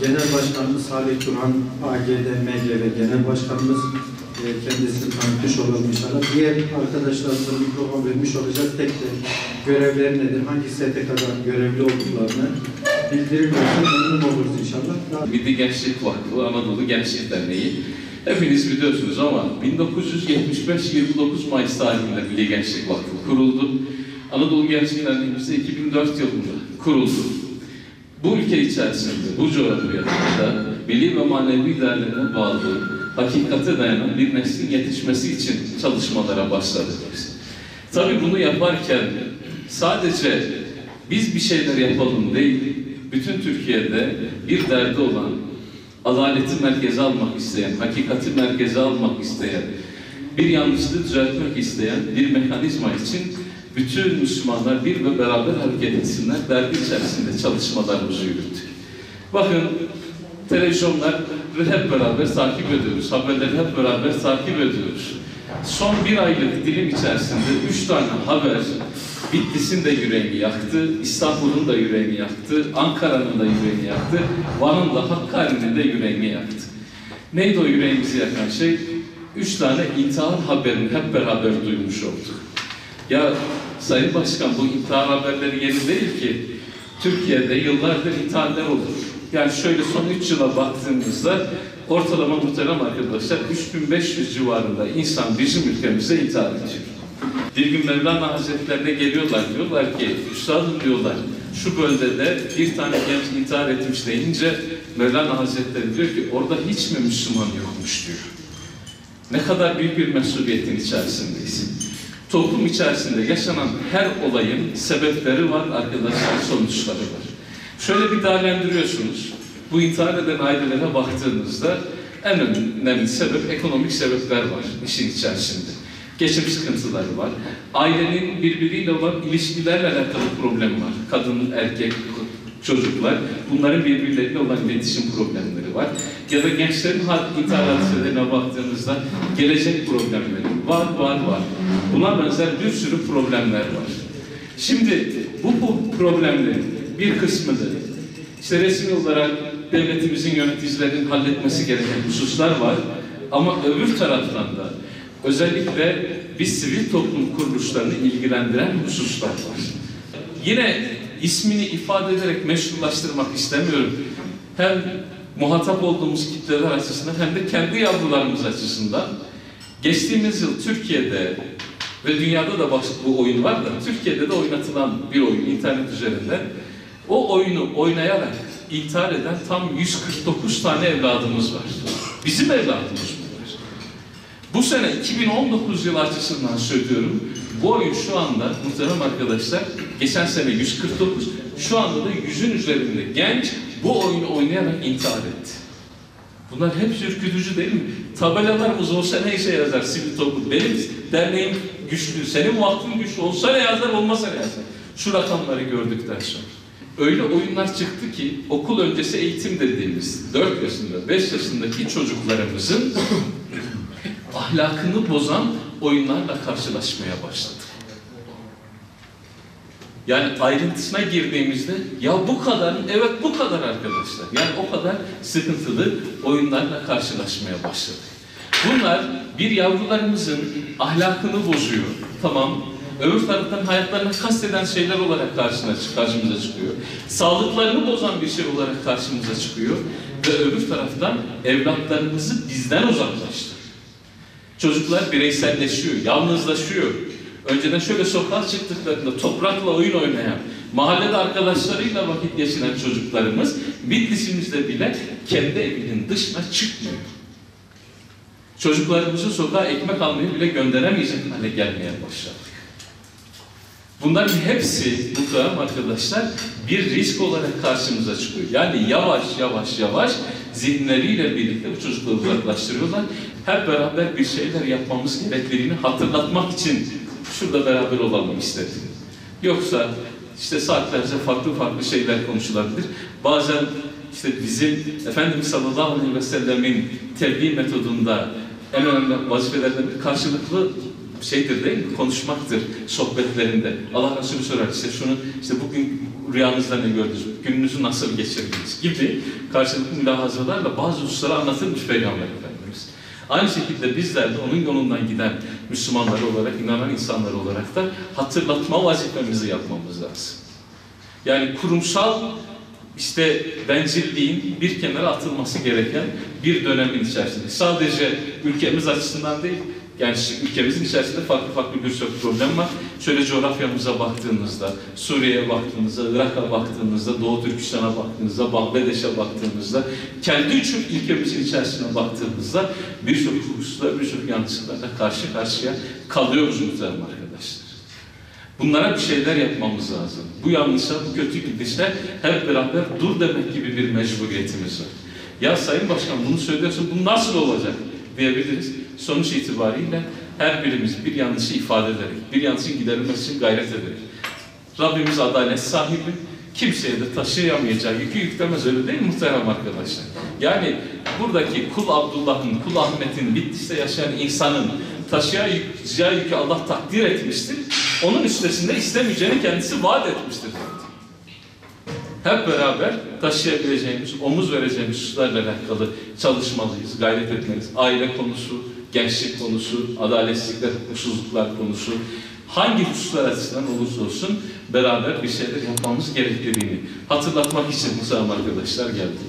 Genel Başkanımız Salih Turhan, AGD-MGV Genel Başkanımız, kendisini tanıtmış olalım inşallah. Diğer arkadaşlarımıza mikrofon vermiş olacak, tek tek görevleri nedir, hangi STK'dan görevli olduklarını bildirilirse memnun oluruz inşallah. Milli Gençlik Vakfı, Anadolu Gençlik Derneği. Hepiniz biliyorsunuz ama 1975 29 Mayıs tarihinde Milli Gençlik Vakfı kuruldu. Anadolu Gençlik Derneğimiz de 2004 yılında kuruldu. Bu ülke içerisinde, bu coğrafyada milli ve manevi değerlerine bağlı, hakikate dayanan bir neslin yetişmesi için çalışmalara başladık biz. Tabii bunu yaparken sadece biz bir şeyler yapalım değil, bütün Türkiye'de bir derdi olan, adaleti merkeze almak isteyen, hakikati merkeze almak isteyen, bir yanlışlığı düzeltmek isteyen bir mekanizma için bütün Müslümanlar bir ve beraber hareket etsinler derdi içerisinde çalışmalarımızı yürüttük. Bakın, televizyonları hep beraber takip ediyoruz, haberleri hep beraber takip ediyoruz. Son bir aylık dilim içerisinde 3 tane haber Bitlis'in de yüreğini yaktı, İstanbul'un da yüreğini yaktı, Ankara'nın da yüreğini yaktı, Van'ın da Hakkari'nin de yüreğini yaktı. Neydi o yüreğimizi yakan şey? 3 tane intihar haberini hep beraber duymuş olduk. Ya Sayın Başkan, bu intihar haberleri yeni değil ki. Türkiye'de yıllardır intiharlar olur. Yani şöyle son 3 yıla baktığımızda ortalama muhterem arkadaşlar 3500 civarında insan bizim ülkemizde intihar edecek. Bir gün Mevlana Hazretlerine geliyorlar, diyorlar ki, üstadım diyorlar, şu bölgede bir tane genç intihar etmiş deyince Mevlana Hazretleri diyor ki, orada hiç mi Müslüman yokmuş diyor. Ne kadar büyük bir mesuliyetin içerisindeyiz. Toplum içerisinde yaşanan her olayın sebepleri var arkadaşlar, sonuçları var. Şöyle bir değerlendiriyorsunuz, bu intihar eden ailelere baktığınızda en önemli sebep, ekonomik sebepler var işin içerisinde. Geçim sıkıntıları var. Ailenin birbiriyle olan ilişkilerle alakalı problem var. Kadın, erkek, çocuklar, bunların birbirleriyle olan iletişim problemleri var. Ya da gençlerin intihar hadiselerine baktığınızda gelecek problemleri var. Buna benzer bir sürü problemler var. Şimdi bu problemlerin bir kısmını işte resmi olarak devletimizin yöneticilerinin halletmesi gereken hususlar var. Ama öbür taraftan da özellikle biz sivil toplum kuruluşlarını ilgilendiren hususlar var. Yine ismini ifade ederek meşrulaştırmak istemiyorum. Hem muhatap olduğumuz kitleler açısından hem de kendi yavrularımız açısından. Geçtiğimiz yıl Türkiye'de ve dünyada da bu oyun var da Türkiye'de de oynatılan bir oyun internet üzerinden. O oyunu oynayarak intihar eden tam 149 tane evladımız var. Bizim evladımız bunlar. Bu sene 2019 yılı açısından söylüyorum. Bu oyun şu anda muhterem arkadaşlar, geçen sene 149, şu anda da 100'ün üzerinde genç bu oyunu oynayarak intihar etti. Bunlar hep ürkütücü değil mi? Tabelalarımız olsa ne işe yazar sivil toplum? Benim derneğim güçlü, senin vakfın güçlü, olsa ne yazar, olmasa ne yazar? Şu rakamları gördükten sonra. Öyle oyunlar çıktı ki okul öncesi eğitim dediğimiz 4 yaşında, 5 yaşındaki çocuklarımızın ahlakını bozan oyunlarla karşılaşmaya başladık. Yani ayrıntısına girdiğimizde ya bu kadar, evet bu kadar arkadaşlar. Yani o kadar sıkıntılı oyunlarla karşılaşmaya başladık. Bunlar bir yavrularımızın ahlakını bozuyor. Tamam. Öbür taraftan hayatlarına kasteden şeyler olarak karşımıza çıkıyor. Sağlıklarını bozan bir şey olarak karşımıza çıkıyor. Ve öbür taraftan evlatlarımızı bizden uzaklaştırıyor. Çocuklar bireyselleşiyor, yalnızlaşıyor. Önceden şöyle sokağa çıktıklarında toprakla oyun oynayan, mahallede arkadaşlarıyla vakit geçiren çocuklarımız Bitlis'imizde bile kendi evinin dışına çıkmıyor. Çocuklarımızı sokağa ekmek almayı bile gönderemeyecek hale gelmeye başladık. Bunların hepsi muhterem arkadaşlar bir risk olarak karşımıza çıkıyor. Yani yavaş zihinleriyle birlikte bu çocukları uzaklaştırıyorlar. Hep beraber bir şeyler yapmamız gerektiğini hatırlatmak için şurada beraber olalım istedim. Yoksa işte saatlerce farklı şeyler konuşulabilir. Bazen işte bizim Efendimiz sallallahu aleyhi ve sellemin tebliğ metodunda en önemli vazifelerden bir karşılıklı şeydir değil mi? Konuşmaktır sohbetlerinde. Allah Resulü sorar işte şunu, işte bugün rüyanızda ne gördünüz, gününüzü nasıl geçirdiniz gibi karşılıklı mülahazalarla bazı hususları anlatırmış Peygamber Efendimiz. Aynı şekilde bizler de onun yolundan giden Müslümanlar olarak, inanan insanlar olarak da hatırlatma vazifemizi yapmamız lazım. Yani kurumsal işte bencilliğin bir kenara atılması gereken bir dönemin içerisinde. Sadece ülkemiz açısından değil, yani ülkemizin içerisinde farklı birçok problem var. Şöyle coğrafyamıza baktığınızda, Suriye'ye baktığınızda, Irak'a baktığınızda, Doğu Türkistan'a baktığınızda, Bangladeş'e baktığınızda, kendi ülkemizin içerisine baktığımızda birçok hususlar, birçok yanlışlıklarla karşı karşıya kalıyoruz muhtemelen arkadaşlar. Bunlara bir şeyler yapmamız lazım. Bu yanlışa, bu kötü gidişle hep beraber dur demek gibi bir mecburiyetimiz var. Ya Sayın Başkan bunu söylüyorsun, bu nasıl olacak diyebiliriz. Sonuç itibariyle her birimiz bir yanlışı ifade ederek, bir yanlışın giderilmesi için gayret ederek. Rabbimiz adalet sahibi, kimseye de taşıyamayacağı yükü yüklemez, öyle değil mi muhterem arkadaşlar? Yani buradaki kul Abdullah'ın, kul Ahmet'in, Bitlis'te yaşayan insanın taşıyacağı yükü Allah takdir etmiştir. Onun üstesinde istemeyeceğini kendisi vaat etmiştir. Hep beraber taşıyabileceğimiz, omuz vereceğimiz hususlarla alakalı çalışmalıyız, gayret etmeliyiz. Aile konusu, gençlik konusu, adaletsizlikler, hukuksuzluklar konusu, hangi hususlar açısından olursa olsun beraber bir şeyler yapmamız gerektiğini hatırlatmak için muhterem arkadaşlar geldi.